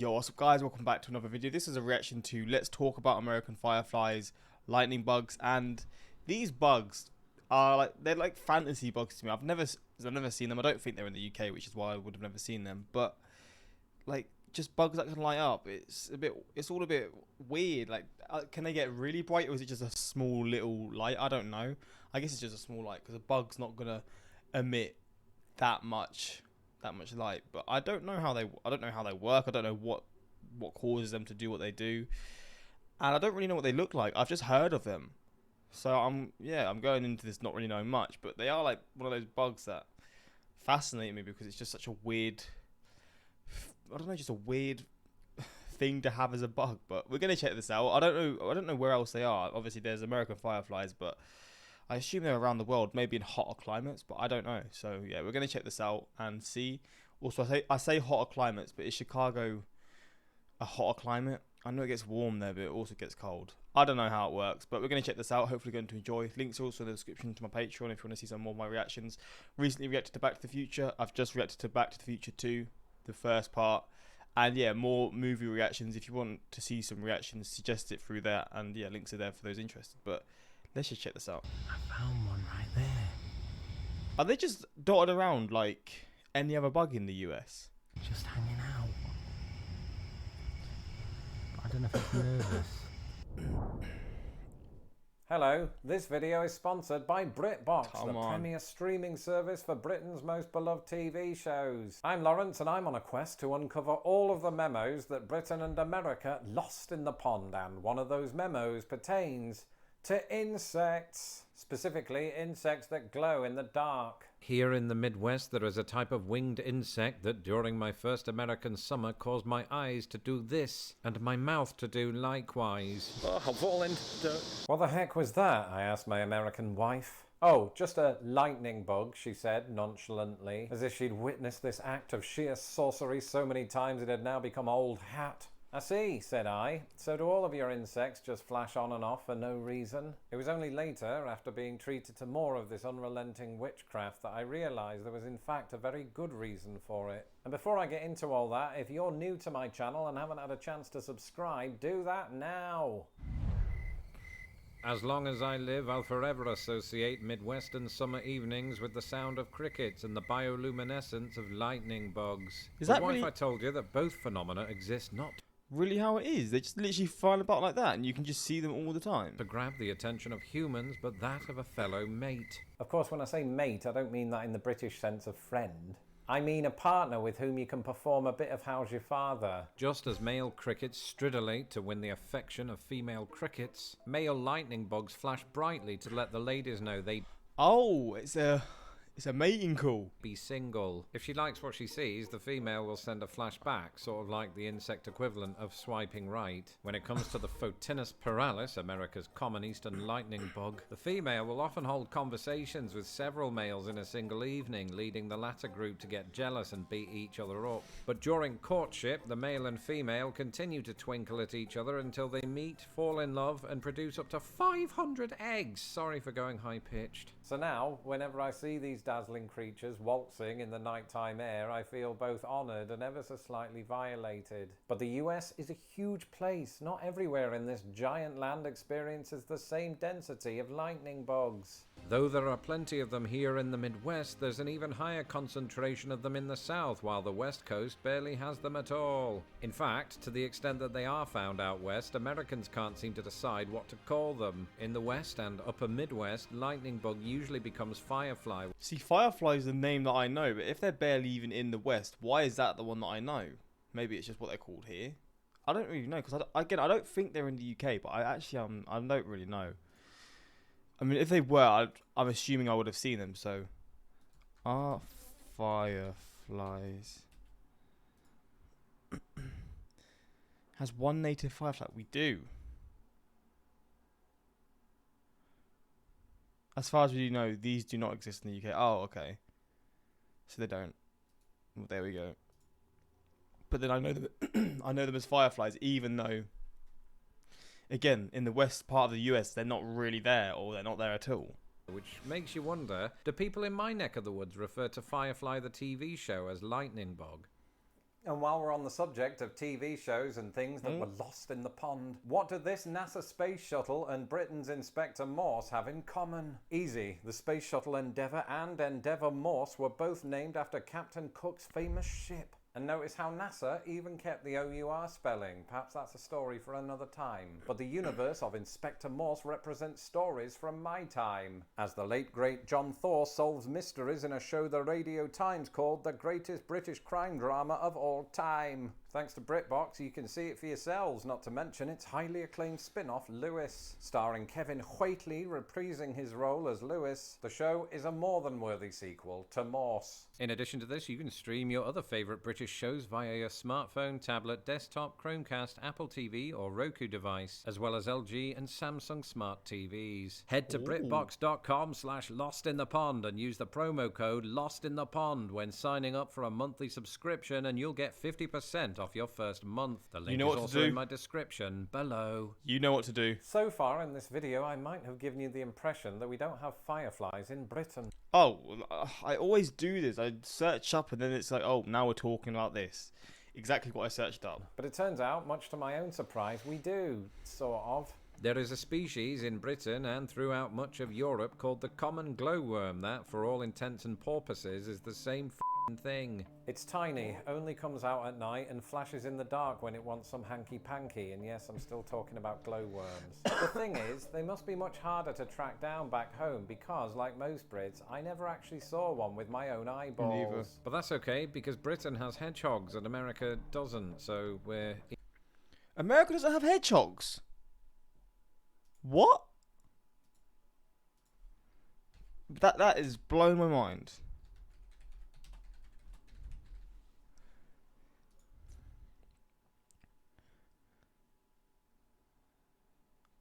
Yo, what's up guys, welcome back to another video. This is a reaction to Let's Talk About American Fireflies, lightning bugs, and these bugs are they're like fantasy bugs to me. I've never seen them. I don't think they're in the UK, which is why I would have never seen them. But like just bugs that can light up. It's all a bit weird. Like can they get really bright or is it just a small little light? I don't know. I guess it's just a small light because a bug's not gonna emit that much light, but I don't know how they work. I don't know what causes them to do what they do, and I don't really know what they look like. I've just heard of them, so I'm going into this not really knowing much, but they are like one of those bugs that fascinate me because it's just such a weird, I don't know, just a weird thing to have as a bug. But we're gonna check this out. I don't know where else they are. Obviously there's American Fireflies, but I assume they're around the world, maybe in hotter climates, but I don't know. So yeah, we're gonna check this out and see. Also, I say hotter climates, but is Chicago a hotter climate? I know it gets warm there, but it also gets cold. I don't know how it works, but we're gonna check this out. Hopefully, going to enjoy. Links are also in the description to my Patreon if you want to see some more of my reactions. Recently reacted to Back to the Future. I've just reacted to Back to the Future 2, the first part. And yeah, more movie reactions. If you want to see some reactions, suggest it through there. And yeah, links are there for those interested. But let's just check this out. I found one right there. Are they just dotted around like any other bug in the US? Just hanging out. I don't know if it's nervous. Hello, this video is sponsored by BritBox, Come the on. premier streaming service for Britain's most beloved TV shows. I'm Lawrence and I'm on a quest to uncover all of the memos that Britain and America lost in the pond, and one of those memos pertains to insects. Specifically, insects that glow in the dark. Here in the Midwest, there is a type of winged insect that during my first American summer caused my eyes to do this and my mouth to do likewise. Oh, I'm falling. What the heck was that? I asked my American wife. Oh, just a lightning bug, she said nonchalantly, as if she'd witnessed this act of sheer sorcery so many times it had now become old hat. I see, said I. So do all of your insects just flash on and off for no reason? It was only later, after being treated to more of this unrelenting witchcraft, that I realised there was in fact a very good reason for it. And before I get into all that, if you're new to my channel and haven't had a chance to subscribe, do that now. As long as I live, I'll forever associate Midwestern summer evenings with the sound of crickets and the bioluminescence of lightning bugs. Is But that what really- if I told you that both phenomena exist not Really how it is? They just literally fly about like that and you can just see them all the time. to grab the attention of humans, but that of a fellow mate? Of course, when I say mate, I don't mean that in the British sense of friend. I mean a partner with whom you can perform a bit of How's Your Father? Just as male crickets stridulate to win the affection of female crickets, male lightning bugs flash brightly to let the ladies know they Oh, it's a mating call. be single. If she likes what she sees, the female will send a flash back, sort of like the insect equivalent of swiping right. When it comes to the Photinus piralis, America's common eastern lightning bug, the female will often hold conversations with several males in a single evening, leading the latter group to get jealous and beat each other up. But during courtship, the male and female continue to twinkle at each other until they meet, fall in love, and produce up to 500 eggs. Sorry for going high-pitched. So now, whenever I see these dazzling creatures waltzing in the nighttime air, I feel both honoured and ever so slightly violated. But the US is a huge place. Not everywhere in this giant land experiences the same density of lightning bugs. Though there are plenty of them here in the Midwest, there's an even higher concentration of them in the South, while the West Coast barely has them at all. In fact, to the extent that they are found out west, Americans can't seem to decide what to call them. In the West and upper Midwest, lightning bug usually becomes firefly. See, Firefly is the name that I know, but if they're barely even in the West, why is that the one that I know? Maybe it's just what they're called here. I don't really know, because I don't think they're in the UK, but I actually I don't really know. I mean, if they were, I'm assuming I would have seen them, so... Are fireflies... Has one native firefly? We do. As far as we know, these do not exist in the UK. Oh, okay. So they don't. Well, there we go. But then I know them, I know them as fireflies, even though... Again, in the west part of the US, they're not really there, or they're not there at all. Which makes you wonder, do people in my neck of the woods refer to Firefly the TV show as lightning bug? And while we're on the subject of TV shows and things that were lost in the pond, what do this NASA space shuttle and Britain's Inspector Morse have in common? Easy. The space shuttle Endeavour and Endeavour Morse were both named after Captain Cook's famous ship. And notice how NASA even kept the OUR spelling. Perhaps that's a story for another time. But the universe of Inspector Morse represents stories from my time. As the late great John Thaw solves mysteries in a show the Radio Times called the greatest British crime drama of all time. Thanks to BritBox, you can see it for yourselves, not to mention its highly acclaimed spin-off, Lewis. Starring Kevin Whately reprising his role as Lewis, the show is a more than worthy sequel to Morse. In addition to this, you can stream your other favourite British shows via your smartphone, tablet, desktop, Chromecast, Apple TV or Roku device, as well as LG and Samsung smart TVs. Head to BritBox.com/LostInThePond and use the promo code LostInThePond when signing up for a monthly subscription, and you'll get 50% off your first month. The link is also in my description below. You know what to do. So far in this video, I might have given you the impression that we don't have fireflies in Britain. Oh, I always do this. I search up and then it's like, oh, now we're talking about this. Exactly what I searched up. But it turns out, much to my own surprise, we do, sort of. There is a species in Britain and throughout much of Europe called the common glowworm that, for all intents and purposes, is the same thing. It's tiny, only comes out at night and flashes in the dark when it wants some hanky-panky, and yes, I'm still talking about glowworms. The thing is, they must be much harder to track down back home because, like most Brits, I never actually saw one with my own eyeballs. Neither. But that's okay, because Britain has hedgehogs and America doesn't, so we're... America doesn't have hedgehogs? What? That is blowing my mind.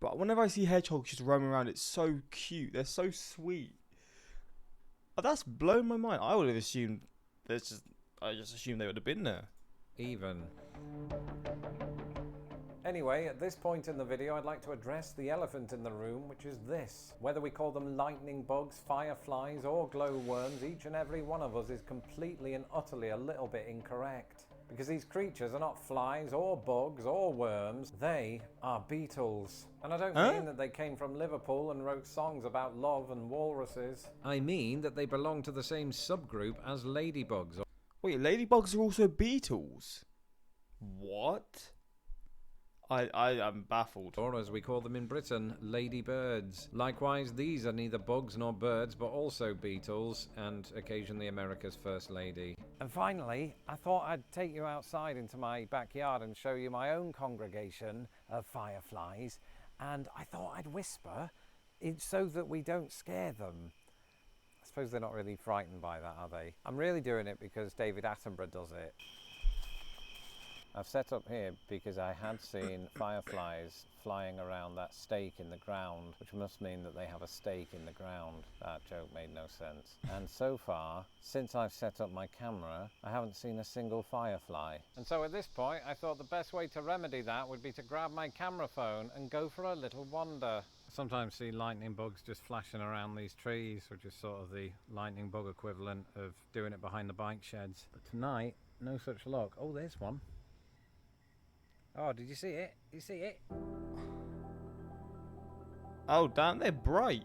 But whenever I see hedgehogs just roaming around, it's so cute. They're so sweet. Oh, that's blown my mind. I would have assumed I just assumed they would have been there. Even. Anyway, at this point in the video, I'd like to address the elephant in the room, which is this. Whether we call them lightning bugs, fireflies, or glowworms, each and every one of us is completely and utterly a little bit incorrect. Because these creatures are not flies or bugs or worms, they are beetles. And I don't mean that they came from Liverpool and wrote songs about love and walruses. I mean that they belong to the same subgroup as ladybugs. Wait, ladybugs are also beetles? What? I'm baffled. Or as we call them in Britain, ladybirds. Likewise, these are neither bugs nor birds, but also beetles, and occasionally America's first lady. And finally, I thought I'd take you outside into my backyard and show you my own congregation of fireflies. And I thought I'd whisper so that we don't scare them. I suppose they're not really frightened by that, are they? I'm really doing it because David Attenborough does it. I've set up here because I had seen fireflies flying around that stake in the ground, which must mean that they have a stake in the ground. That joke made no sense. And so far, since I've set up my camera, I haven't seen a single firefly. And so at this point, I thought the best way to remedy that would be to grab my camera phone and go for a little wander. I sometimes see lightning bugs just flashing around these trees, which is sort of the lightning bug equivalent of doing it behind the bike sheds. But tonight, no such luck. Oh, there's one. Oh, did you see it? Did you see it? Oh, damn, they're bright.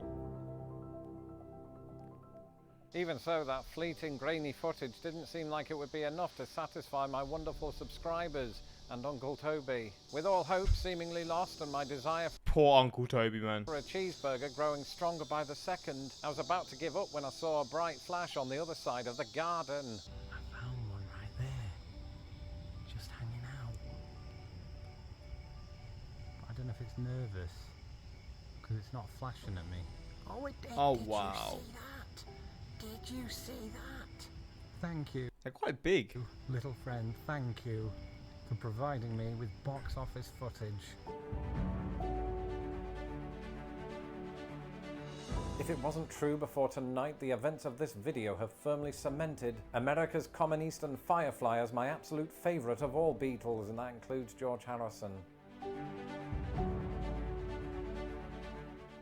Even so, that fleeting grainy footage didn't seem like it would be enough to satisfy my wonderful subscribers and Uncle Toby. With all hope seemingly lost and my desire Poor Uncle Toby, man. for a cheeseburger growing stronger by the second, I was about to give up when I saw a bright flash on the other side of the garden. I found one right there. Just hanging out. But I don't know if it's nervous. Because it's not flashing at me. Oh, it did. Oh, Did wow. you see that? Did you see that? Thank you, They're quite big. little friend. Thank you for providing me with box office footage. If it wasn't true before tonight, the events of this video have firmly cemented America's common eastern firefly as my absolute favourite of all beetles, and that includes George Harrison.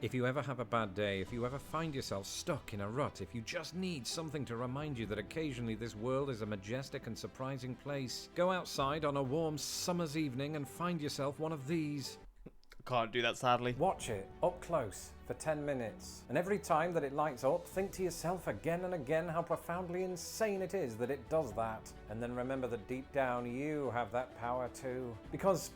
If you ever have a bad day, if you ever find yourself stuck in a rut, if you just need something to remind you that occasionally this world is a majestic and surprising place, go outside on a warm summer's evening and find yourself one of these. Can't do that, sadly. Watch it up close for 10 minutes. And every time that it lights up, think to yourself again and again how profoundly insane it is that it does that. And then remember that deep down you have that power too. Because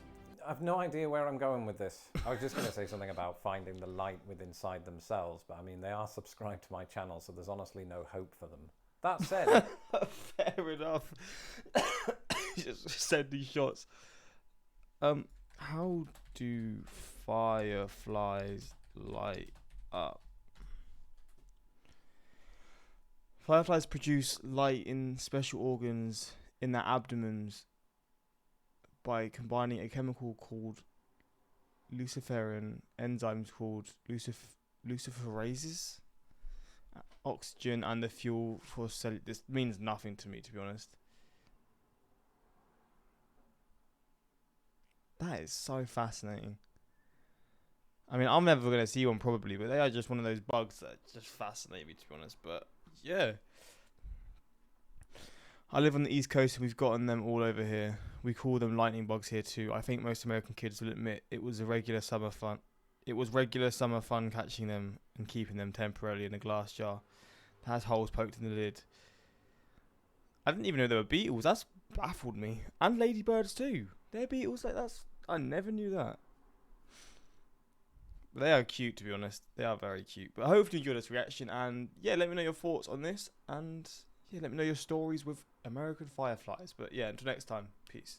I've no idea where I'm going with this. I was just going to say something about finding the light within inside themselves, but I mean, they are subscribed to my channel, so there's honestly no hope for them. That said... Fair enough. Just send these shots. How do fireflies light up? Fireflies produce light in special organs in their abdomens by combining a chemical called luciferin enzymes called luciferases, oxygen, and the fuel for cell. This means nothing to me, to be honest. That is so fascinating. I mean, I'm never going to see one probably, but they are just one of those bugs that just fascinate me, to be honest. But yeah, I live on the East Coast and we've gotten them all over here. We call them lightning bugs here too. I think most American kids will admit it was regular summer fun catching them and keeping them temporarily in a glass jar that has holes poked in the lid. I didn't even know they were beetles. That's baffled me. And ladybirds too. They're beetles like that's. I never knew that. But they are cute, to be honest. They are very cute. But hopefully you enjoyed this reaction. And yeah, let me know your thoughts on this. And yeah, let me know your stories with American fireflies. But yeah, until next time. Peace.